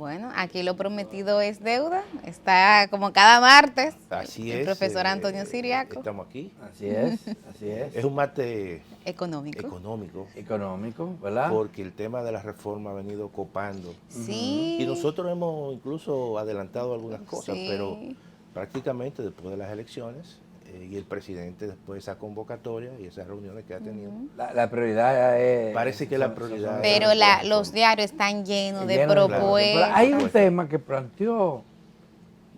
Bueno, aquí lo prometido es deuda. Está como cada martes. Así el es. profesor Antonio Siriaco. Estamos aquí. Así es, así es. Es un martes Económico. Económico, ¿verdad? porque el tema de la reforma ha venido copando. Sí. Y nosotros hemos incluso adelantado algunas cosas, Sí. pero prácticamente después de las elecciones y el presidente después de esa convocatoria y esas reuniones que ha tenido, La prioridad es... parece que la prioridad es Pero la los reforma. diarios están llenos de lleno de propuestas. Pero hay un Propuestas. tema que planteó,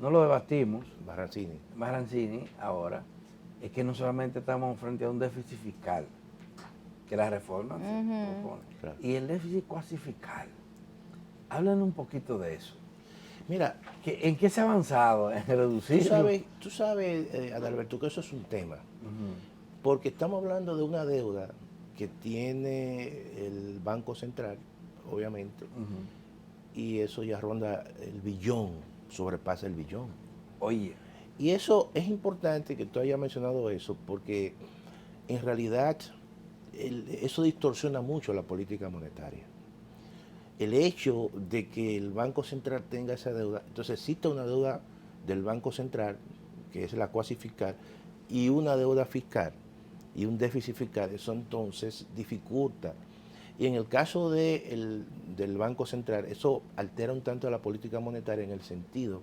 no lo debatimos, Barrancini. Maranzini ahora, es que no solamente estamos frente a un déficit fiscal, que la reforma se propone, Claro. y el déficit cuasi fiscal. Hablan un poquito de eso. Mira, ¿En qué se ha avanzado en reducir? tú sabes Adalberto, que eso es un tema, porque estamos hablando de una deuda que tiene el Banco Central, obviamente, y eso ya ronda el billón, sobrepasa el billón. Oye, Y eso es importante que tú hayas mencionado eso, porque en realidad eso distorsiona mucho la política monetaria. El hecho de que el Banco Central tenga esa deuda, entonces existe una deuda del Banco Central, que es la cuasi fiscal, y una deuda fiscal y un déficit fiscal, eso entonces dificulta. Y en el caso del Banco Central, eso altera un tanto la política monetaria en el sentido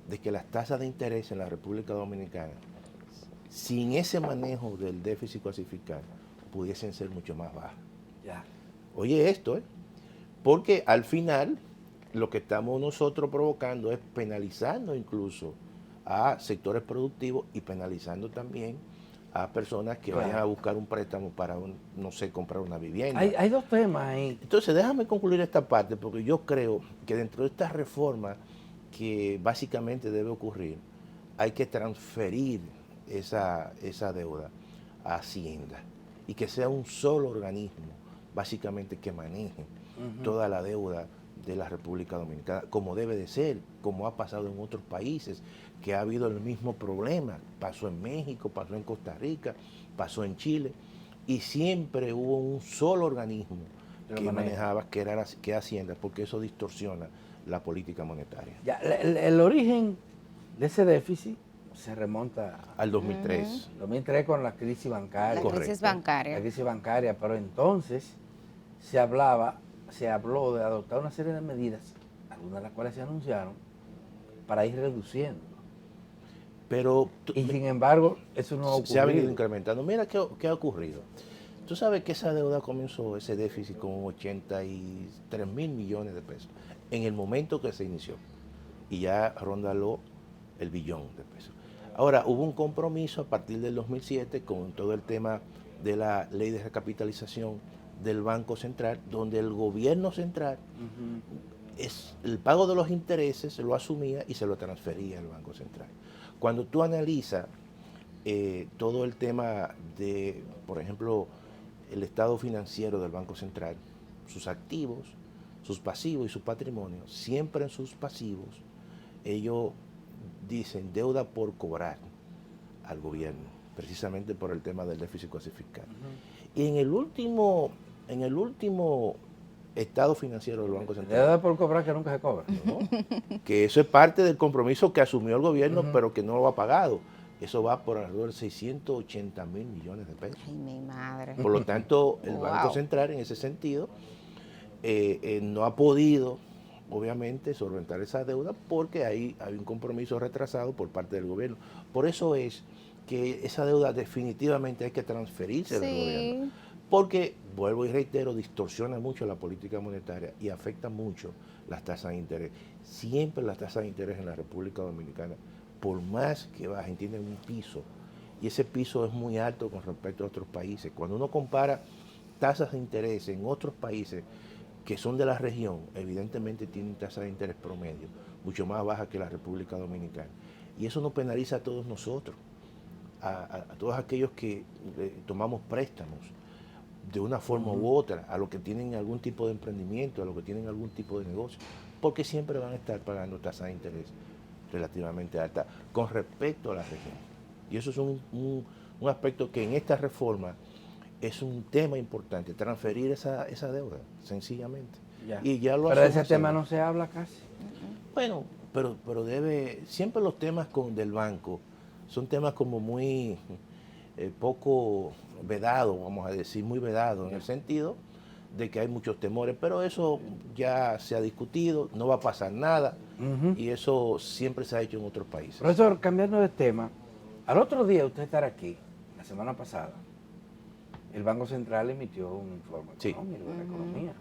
de que las tasas de interés en la República Dominicana, sin ese manejo del déficit cuasi fiscal, pudiesen ser mucho más bajas. ya. Oye esto, porque al final lo que estamos nosotros provocando es penalizando incluso a sectores productivos y penalizando también a personas que vayan a buscar un préstamo para, no sé, comprar una vivienda. Hay dos temas ahí. Entonces, déjame concluir esta parte, porque yo creo que dentro de esta reforma que básicamente debe ocurrir, hay que transferir esa deuda a Hacienda y que sea un solo organismo, básicamente, que maneje toda la deuda de la República Dominicana, como debe de ser, como ha pasado en otros países, que ha habido el mismo problema. Pasó en México, pasó en Costa Rica, pasó en Chile, y siempre hubo un solo organismo que manejaba, que Hacienda, porque eso distorsiona la política monetaria. Ya, el origen de ese déficit se remonta Al 2003. 2003 con la crisis bancaria. La crisis bancaria. La crisis bancaria, pero entonces se habló de adoptar una serie de medidas, algunas de las cuales se anunciaron, para ir reduciendo. Pero Y sin embargo, eso no ha ocurrido. se ha venido incrementando. Mira qué ha ocurrido. Tú sabes que esa deuda comenzó, ese déficit, con 83 mil millones de pesos en el momento que se inició. Y ya rondaló el billón de pesos. Ahora, hubo un compromiso a partir del 2007 con todo el tema de la ley de recapitalización del Banco Central, donde el gobierno central el pago de los intereses se lo asumía y se lo transfería al Banco Central. Cuando tú analizas todo el tema de, por ejemplo, el estado financiero del Banco Central, sus activos, sus pasivos y su patrimonio, siempre en sus pasivos, ellos dicen deuda por cobrar al gobierno, precisamente por el tema del déficit cuasi fiscal. Y en el último estado financiero del Banco Central, Deuda por cobrar que nunca se cobra. ¿no? Que eso es parte del compromiso que asumió el gobierno, pero que no lo ha pagado. Eso va por alrededor de 680 mil millones de pesos. Ay, mi madre. Por lo tanto, el Banco Central, en ese sentido, no ha podido, obviamente, solventar esa deuda porque hay un compromiso retrasado por parte del gobierno. Por eso es que esa deuda definitivamente hay que transferirse del gobierno. Porque, vuelvo y reitero, distorsiona mucho la política monetaria y afecta mucho las tasas de interés. Siempre las tasas de interés en la República Dominicana, por más que bajen, tienen un piso. Y ese piso es muy alto con respecto a otros países. Cuando uno compara tasas de interés en otros países que son de la región, evidentemente tienen tasas de interés promedio mucho más bajas que la República Dominicana. Y eso nos penaliza a todos nosotros, a todos aquellos que tomamos préstamos de una forma u otra, a los que tienen algún tipo de emprendimiento, a los que tienen algún tipo de negocio, porque siempre van a estar pagando tasas de interés relativamente altas con respecto a la región. Y eso es un aspecto que en esta reforma es un tema importante, transferir esa deuda, sencillamente. Ya. Y ya lo Pero de asume ese tema Hacienda. no se habla casi. Bueno, pero siempre los temas del banco son temas como muy poco vedados, vamos a decir, muy vedados, en el sentido de que hay muchos temores, pero eso ya se ha discutido, no va a pasar nada, Ujú. y eso siempre se ha hecho en otros países. Profesor, cambiando de tema, al otro día usted estar aquí, la semana pasada, el Banco Central emitió un informe Sí. económico de la economía,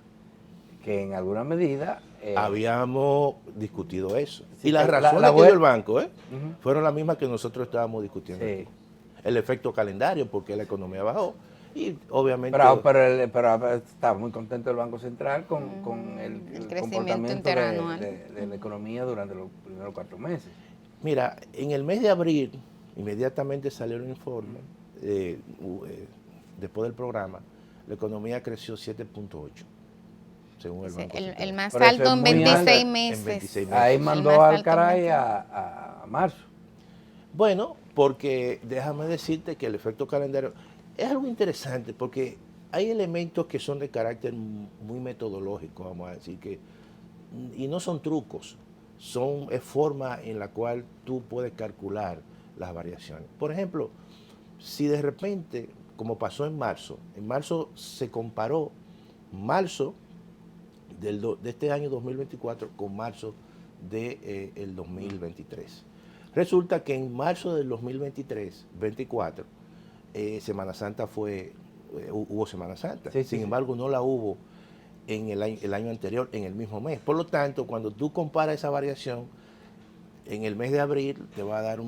que en alguna medida... Habíamos discutido eso. Sí, Y las la razones que web- dio el banco Ujú. fueron las mismas que nosotros estábamos discutiendo Sí. aquí. El efecto calendario, porque la economía bajó, y obviamente... Pero está muy contento el Banco Central con el crecimiento comportamiento interanual. de la economía durante los primeros 4 meses. Mira, en el mes de abril, inmediatamente salió un informe, después del programa, la economía creció 7.8, según el Sí, Banco el Central. más Pero eso alto es en muy 26 alto. meses. En 26 meses. Ahí El mandó más al alto caray en a marzo. Bueno, porque déjame decirte que el efecto calendario es algo interesante, porque hay elementos que son de carácter muy metodológico, vamos a decir, y no son trucos, es forma en la cual tú puedes calcular las variaciones. Por ejemplo, si de repente, como pasó en marzo se comparó marzo de este año 2024 con marzo del 2023. Resulta que en marzo del 2023-24, Semana Santa hubo Semana Santa. Sí, sí, Sin sí. embargo, no la hubo en el año anterior, en el mismo mes. Por lo tanto, cuando tú comparas esa variación, en el mes de abril te va a dar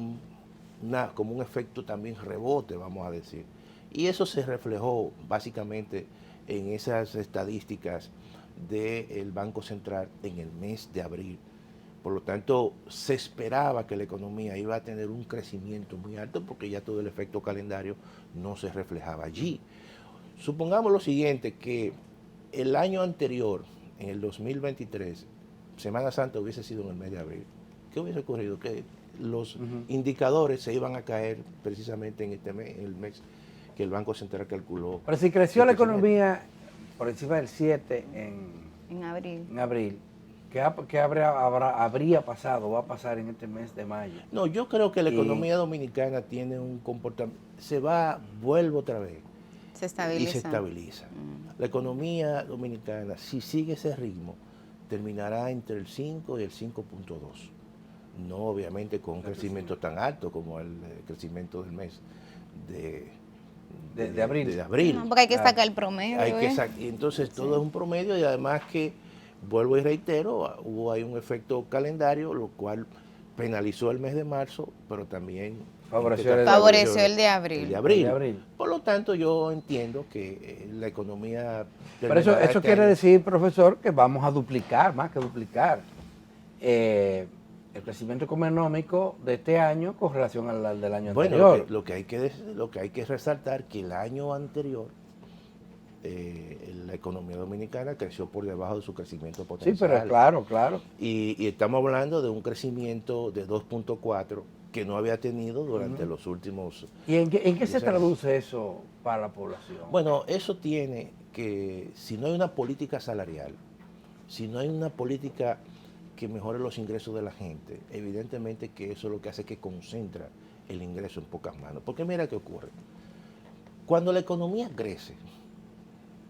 como un efecto también rebote, vamos a decir. Y eso se reflejó básicamente en esas estadísticas del Banco Central en el mes de abril. Por lo tanto, se esperaba que la economía iba a tener un crecimiento muy alto porque ya todo el efecto calendario no se reflejaba allí. Supongamos lo siguiente, que el año anterior, en el 2023, Semana Santa hubiese sido en el mes de abril. ¿Qué hubiese ocurrido? Que los indicadores se iban a caer precisamente en este mes, en el mes que el Banco Central calculó. Pero si creció el la crecimiento. economía por encima del 7 En abril. en abril, ¿qué habría pasado, va a pasar en este mes de mayo? No, yo creo que la Y- economía dominicana tiene un comportamiento, vuelve otra vez Se y estabiliza. se estabiliza. La economía dominicana, si sigue ese ritmo, terminará entre el 5 y el 5.2. No obviamente con un crecimiento tan alto como el crecimiento del mes De abril. de abril. No, porque hay que Claro. sacar el promedio. Y entonces todo es un promedio, y además que, vuelvo y reitero, hubo ahí un efecto calendario, lo cual penalizó el mes de marzo, pero también Favoreció el de Favoreció el de abril. el de abril. El de abril. Por lo tanto, yo entiendo que la economía... Pero eso terminará este quiere año. decir, profesor, que vamos a duplicar, más que duplicar, el crecimiento económico de este año con relación al del año Bueno, anterior. lo que hay que resaltar que el año anterior la economía dominicana creció por debajo de su crecimiento Sí, potencial. pero claro. Y estamos hablando de un crecimiento de 2.4 que no había tenido durante los últimos... ¿Y en qué se 10 años. traduce eso para la población? Bueno, eso tiene que, si no hay una política salarial, si no hay una política que mejore los ingresos de la gente, evidentemente que eso es lo que hace que concentra el ingreso en pocas manos. Porque mira qué ocurre. Cuando la economía crece,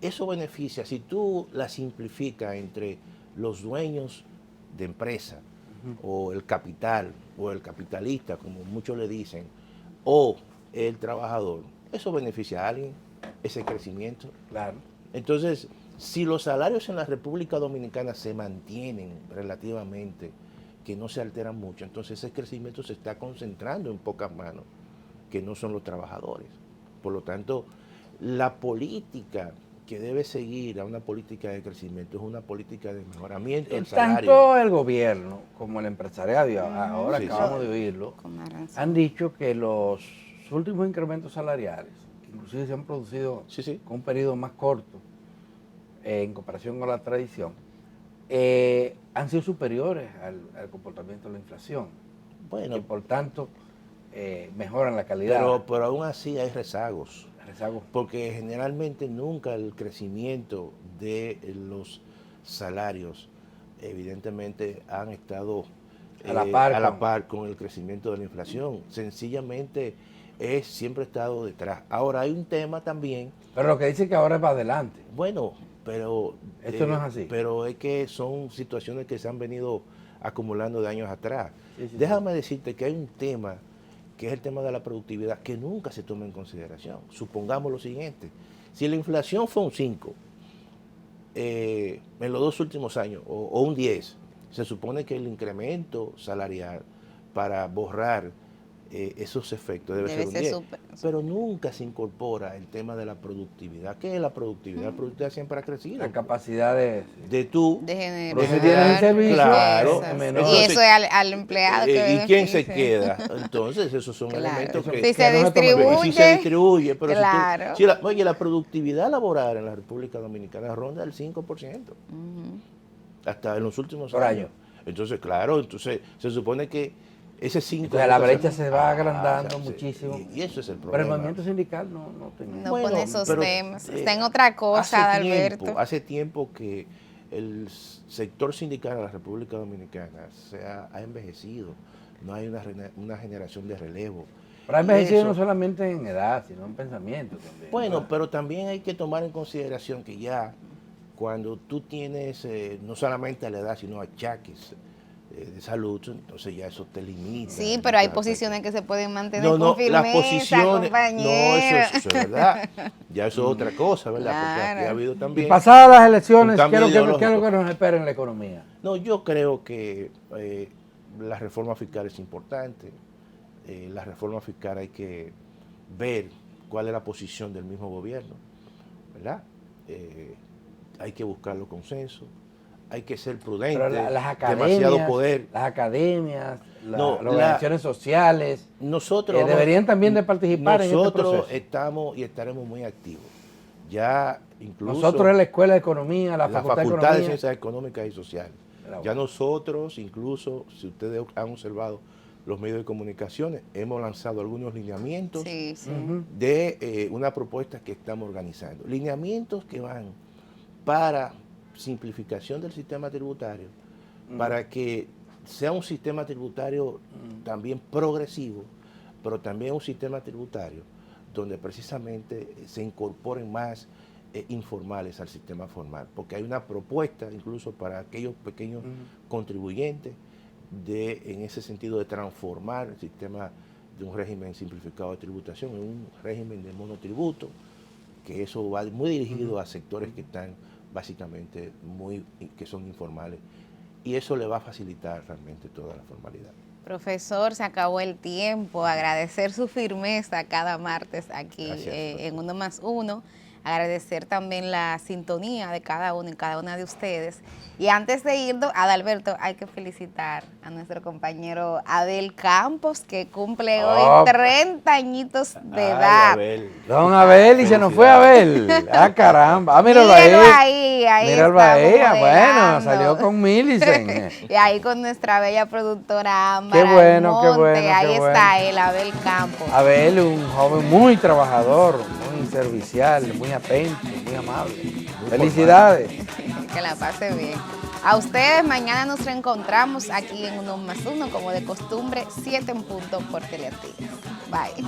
eso beneficia, si tú la simplificas entre los dueños de empresa, o el capital, o el capitalista, como muchos le dicen, o el trabajador, eso beneficia a alguien, ese crecimiento. Claro. Entonces, si los salarios en la República Dominicana se mantienen relativamente, que no se alteran mucho, entonces ese crecimiento se está concentrando en pocas manos, que no son los trabajadores. Por lo tanto, la política que debe seguir a una política de crecimiento es una política de mejoramiento del salario. Tanto el gobierno como el empresariado, y ahora Sí, acabamos sí. de oírlo, Con más razón. han dicho que los últimos incrementos salariales, que inclusive se han producido Sí, sí. con un periodo más corto en comparación con la tradición, han sido superiores al comportamiento de la inflación. Bueno, Que por tanto mejoran la calidad. pero aún así hay rezagos. Rezago. Porque generalmente nunca el crecimiento de salarios evidentemente han estado a la par con el crecimiento de la inflación. Sencillamente siempre ha estado detrás. Ahora hay un tema también. Pero lo que dice que ahora va adelante. Bueno, pero esto no es así. Pero es que son situaciones que se han venido acumulando de años atrás. Sí, sí, Déjame decirte que hay un tema que es el tema de la productividad que nunca se toma en consideración. Supongamos lo siguiente: si la inflación fue un 5 en los 2 últimos años o un 10, se supone que el incremento salarial para borrar esos efectos debe ser un 10, pero nunca se incorpora el tema de la productividad. ¿Qué es la productividad? La productividad siempre ha crecido. La capacidad de generar. Pero si tienes el servicio, claro. Y eso es al empleado. ¿Y quién se queda? Entonces, esos son elementos que... Si se distribuye. Si se distribuye, pero claro. Oye, la productividad laboral en la República Dominicana ronda el 5%. Hasta en los últimos años. Entonces, claro, se supone que ese 5%... Entonces la brecha se va agrandando muchísimo. Y eso es el problema. Pero el movimiento sindical no pone esos temas. Está en otra cosa, Alberto. Hace tiempo que el sector sindical de la República Dominicana ha envejecido. No hay una generación de relevo. Pero ha envejecido no solamente en edad, sino en pensamiento también. Bueno, pero también hay que tomar en consideración que ya cuando tú tienes no solamente la edad, sino achaques de salud, entonces ya eso te limita. Sí, pero hay posiciones que se pueden mantener con firmeza, las posiciones, compañero. eso es verdad. Ya eso es otra cosa, ¿verdad? Claro. Porque aquí ha habido también... Y pasadas las elecciones, ¿qué es lo que nos espera en la economía? No, yo creo que la reforma fiscal es importante. La reforma fiscal hay que ver cuál es la posición del mismo gobierno, ¿verdad? Hay que buscar los consensos. Hay que ser prudente, demasiado poder. Las academias, las organizaciones sociales, nosotros deberían también de participar en este proceso. Nosotros estamos y estaremos muy activos. Ya incluso... Nosotros en la Escuela de Economía, la Facultad de Ciencias Económicas y Sociales. Ya nosotros, incluso, si ustedes han observado los medios de comunicaciones, hemos lanzado algunos lineamientos de una propuesta que estamos organizando. Lineamientos que van para simplificación del sistema tributario, para que sea un sistema tributario también progresivo, pero también un sistema tributario donde precisamente se incorporen más informales al sistema formal, porque hay una propuesta incluso para aquellos pequeños contribuyentes en ese sentido de transformar el sistema de un régimen simplificado de tributación en un régimen de monotributo, que eso va muy dirigido a sectores que están básicamente que son informales, y eso le va a facilitar realmente toda la formalidad. Profesor, se acabó el tiempo. Agradecer su firmeza cada martes aquí en 1+1. Agradecer también la sintonía de cada uno y cada una de ustedes. Y antes de irnos, Adalberto, hay que felicitar a nuestro compañero Abel Campos, que cumple hoy 30 añitos de edad. Don Abel, y se nos fue Abel. Ah, caramba. Ah, míralo ahí. Míralo ahí. Bueno, salió con Millicent. Y ahí con nuestra bella productora Ámbar. Qué bueno, qué bueno. Ahí está él, Abel Campos. Abel, un joven muy trabajador, muy servicial, muy atento, muy amable. Felicidades. Que la pase bien. A ustedes, mañana nos reencontramos aquí en 1+1, como de costumbre, 7 en punto por Teleantiguas. Bye.